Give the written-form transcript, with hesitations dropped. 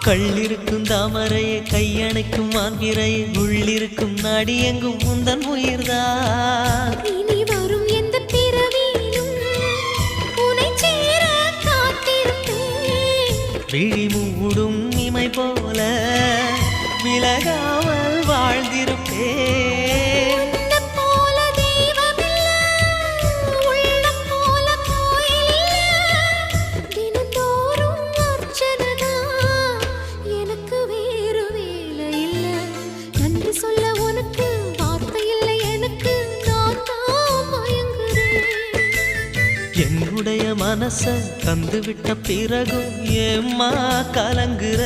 கள்ளிருக்கும் தாமரையே கையணைக்கும் மாந்திரையே உள்ளிருக்கும் நாடி எங்கும் முந்தன் உயிர்தான் இனி வரும் எந்த பிறவியிலும் உனை சேர காத்திருப்பேன் விழி மூடும் இமை போல விலகாமல் வாழ்ந்திருப்பேன் உன்னைப் போல தெய்வமில்லை, உள்ளம் போல கோயிலில்லை. தினந்தோறும் அர்ச்சனைதான், எனக்கு வேறு வேலை இல்லை. நன்றி சொல்ல உனக்கு வார்த்தை இல்லை எனக்கு, நான் தான் மயங்குறேன். என்னுடைய மனச தந்துவிட்ட பிறகும் ஏம்மா கலங்குற